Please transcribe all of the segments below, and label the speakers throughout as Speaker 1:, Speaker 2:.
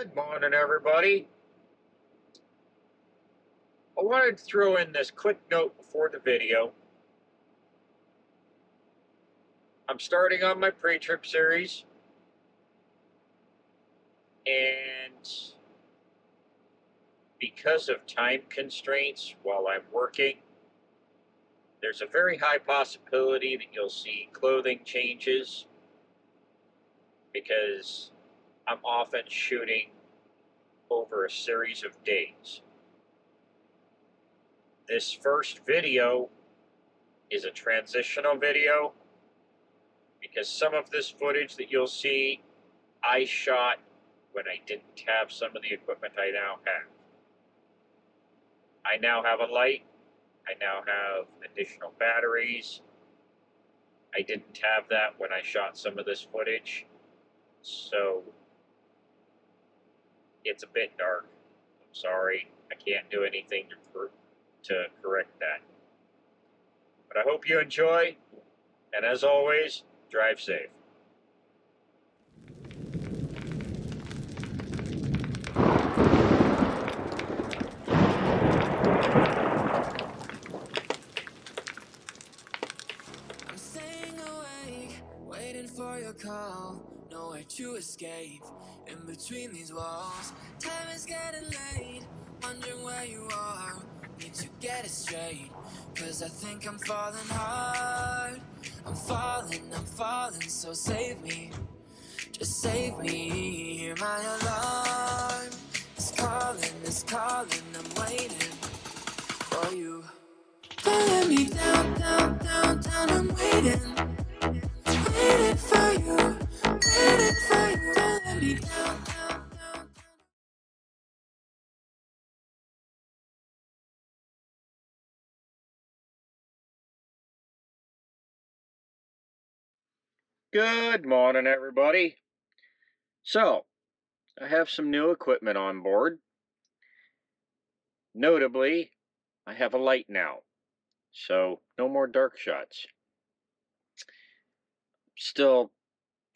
Speaker 1: Good morning, everybody. I wanted to throw in this quick note before the video. I'm starting on my pre-trip series, and because of time constraints while I'm working, there's a very high possibility that you'll see clothing changes because I'm often shooting over a series of days. This first video is a transitional video because some of this footage that you'll see I shot when I didn't have some of the equipment I now have. I now have a light. I now have additional batteries. I didn't have that when I shot some of this footage, so it's a bit dark. I'm sorry, I can't do anything to correct that. But I hope you enjoy, and as always, drive safe.
Speaker 2: I'm staying awake, waiting for your call. Nowhere to escape, in between these walls. Time is getting late, wondering where you are. Need to get it straight, cause I think I'm falling hard. I'm falling, so save me. Just save me, hear my alarm. It's calling, I'm waiting for you. Don't let me down, I'm waiting for you, don't let me down.
Speaker 1: Good morning, everybody. So, I have some new equipment on board. Notably, I have a light now, so no more dark shots. Still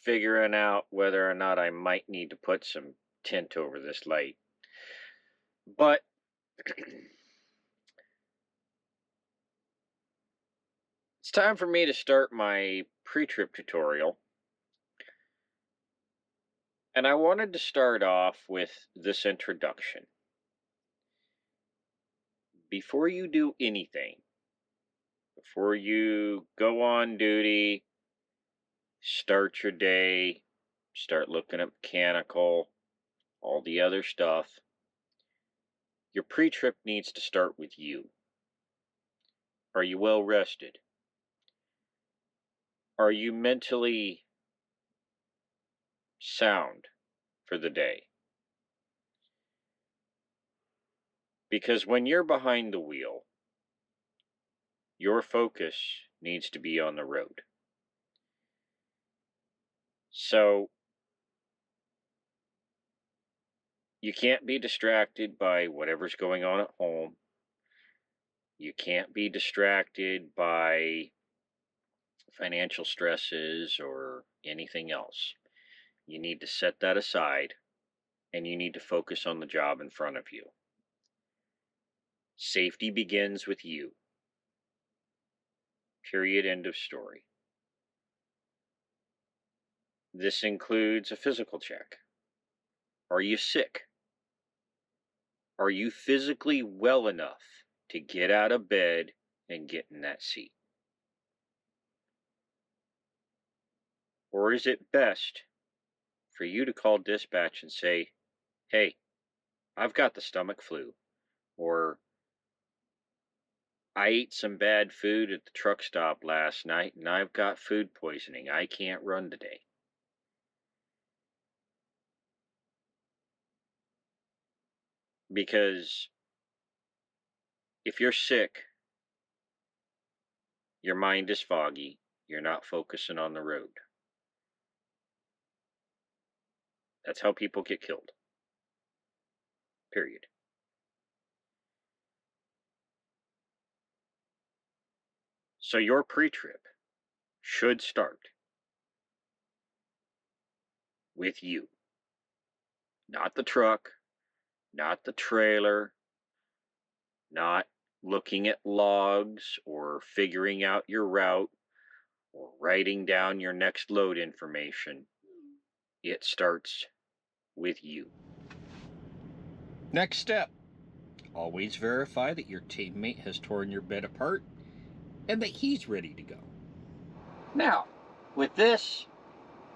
Speaker 1: figuring out whether or not I might need to put some tint over this light. But it's time for me to start my pre-trip tutorial. And I wanted to start off with this introduction. Before you do anything, before you go on duty, start your day, start looking at mechanical, all the other stuff, your pre-trip needs to start with you. Are you well rested? Are you mentally sound for the day? Because when you're behind the wheel, your focus needs to be on the road. So you can't be distracted by whatever's going on at home. You can't be distracted by financial stresses or anything else. You need to set that aside, and you need to focus on the job in front of you. Safety begins with you. Period. End of story. This includes a physical check. Are you sick? Are you physically well enough to get out of bed and get in that seat? Or is it best for you to call dispatch and say, hey, I've got the stomach flu, or I ate some bad food at the truck stop last night and I've got food poisoning. I can't run today. Because if you're sick, your mind is foggy, you're not focusing on the road. That's how people get killed. Period. So your pre-trip should start with you. not the truck, not the trailer, not looking at logs or figuring out your route or writing down your next load information. It starts with you. Next step, always verify that your teammate has torn your bed apart and that he's ready to go. Now, with this,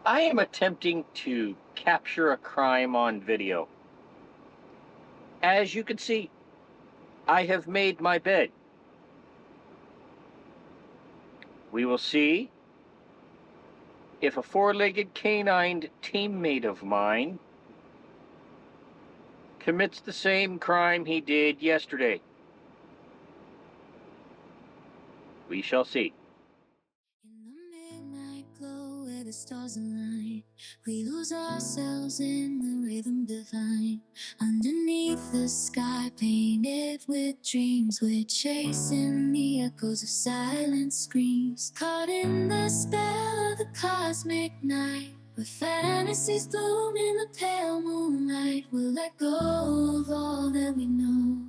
Speaker 1: I am attempting to capture a crime on video. As you can see, I have made my bed. We will see if a four-legged canine teammate of mine commits the same crime he did yesterday. We shall see.
Speaker 2: In the midnight glow where the stars align, we lose ourselves in the rhythm divine. Underneath the sky painted with dreams, we're chasing the echoes of silent screams. Caught in the spell of the cosmic night, where fantasies bloom in the pale moonlight. We'll let go of all that we know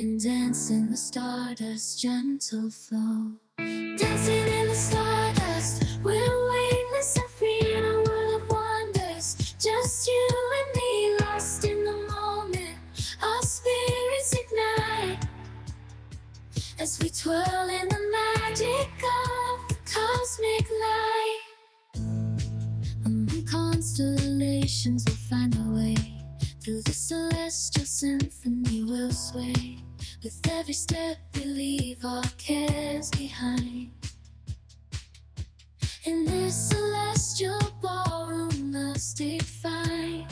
Speaker 2: and dance in the stardust's gentle flow. Dancing in the stardust, we're weightless and free in a world of wonders. Just you and me, lost in the moment. Our spirits ignite as we twirl in the magic of the cosmic light. Among constellations, we'll find our way. Through the celestial symphony, we'll sway. With every step, we leave our cares behind. In this celestial ballroom, love's defined.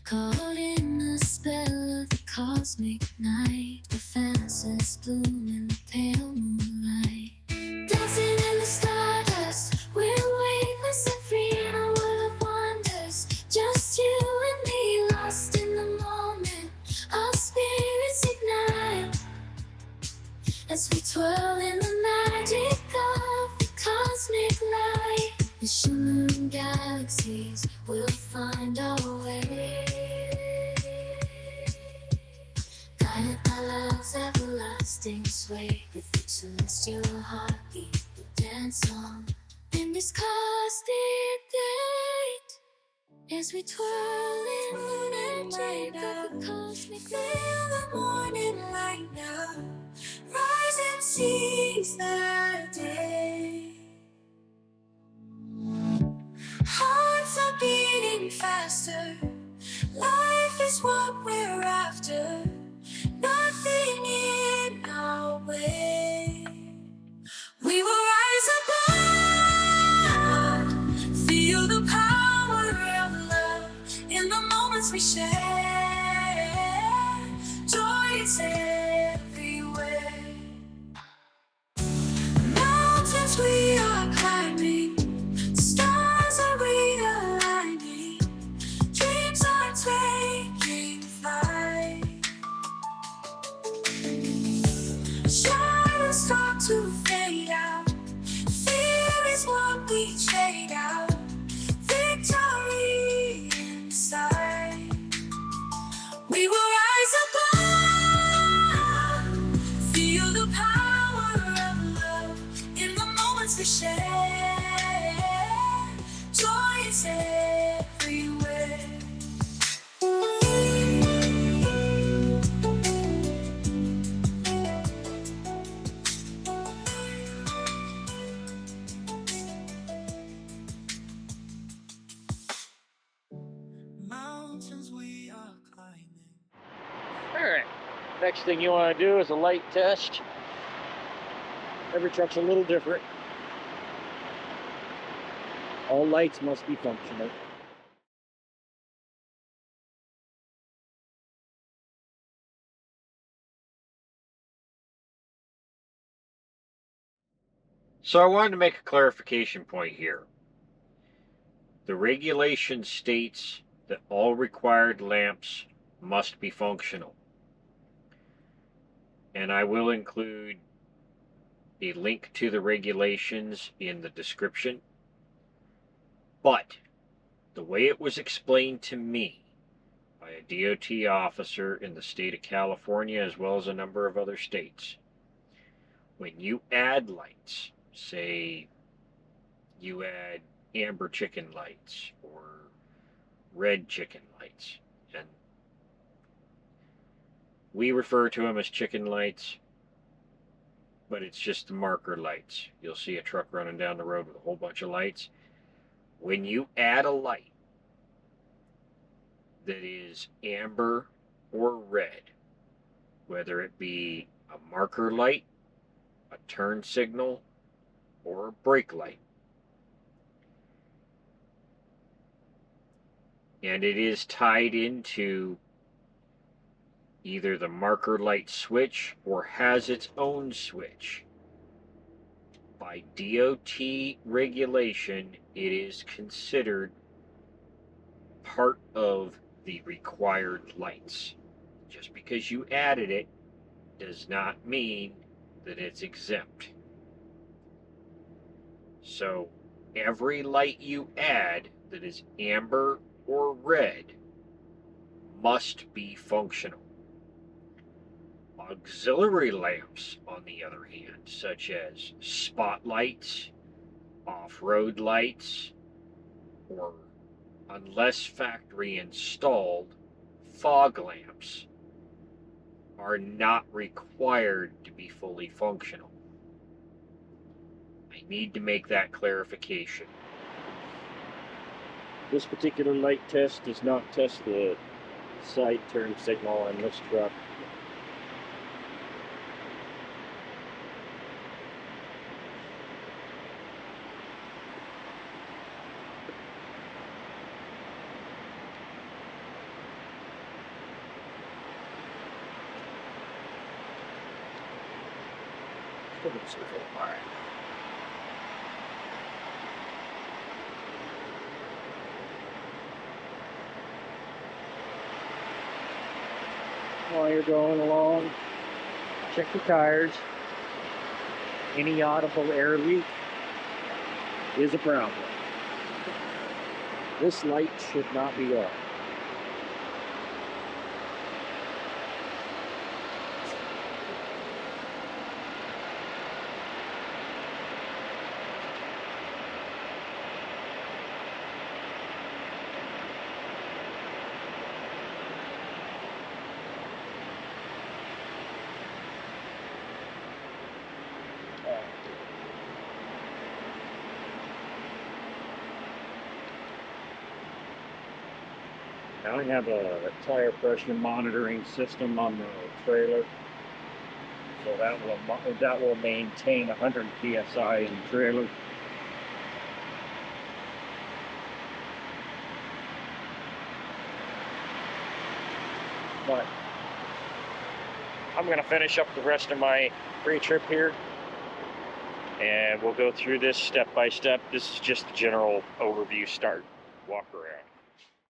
Speaker 2: Caught in the spell of the cosmic night, where fantasies bloom in the pale moonlight. Dancing in the stardust, we're weightless and free in a world of wonders. Just you and me, lost in the moment. Our spirits ignite as we twirl in the magic of the cosmic light. The shimmering galaxies will find our way, guided by love's everlasting sway. With each celestial heartbeat, we'll dance on in this cosmic date. As we twirl in the magic of the cosmic light. Feel the morning light now, rise and seize the day. Hearts are beating faster, life is what we're after, nothing in our way. We will rise above, feel the power of love in the moments we share. Joy is everywhere. Mountains we are climbing, stars are realigning, dreams are taking flight. Shadows start to fade out, fear is what we trade out, victory inside. We will rise above, feel the power of love in the moments we share. Joy is everywhere. Mountains we are climbing.
Speaker 1: Alright, next thing you want to do is a light test. Every truck's a little different. All lights must be functional. So I wanted to make a clarification point here. The regulation states that all required lamps must be functional. And I will include a link to the regulations in the description. But The way it was explained to me by a DOT officer in the state of California as well as a number of other states, when you add lights, say you add amber chicken lights or red chicken lights, and we refer to them as chicken lights, but it's just the marker lights. You'll see a truck running down the road with a whole bunch of lights. When you add a light that is amber or red, whether it be a marker light, a turn signal, or a brake light, and it is tied into either the marker light switch or has its own switch, by DOT regulation, it is considered part of the required lights. Just because you added it does not mean that it's exempt. So every light you add that is amber or red must be functional. Auxiliary lamps, on the other hand, such as spotlights, off-road lights, or unless factory installed, fog lamps, are not required to be fully functional. I need to make that clarification.
Speaker 2: This particular light test does not test the side turn signal on this truck.
Speaker 1: All right.
Speaker 2: While you're going along, check the tires. Any audible air leak is a problem. This light should not be on. Now I have a tire pressure monitoring system on the trailer, so that will maintain 100 psi in the trailer. But I'm going to finish up the rest of my pre-trip here, and we'll go through this step by step. This is just the general overview start, walk around.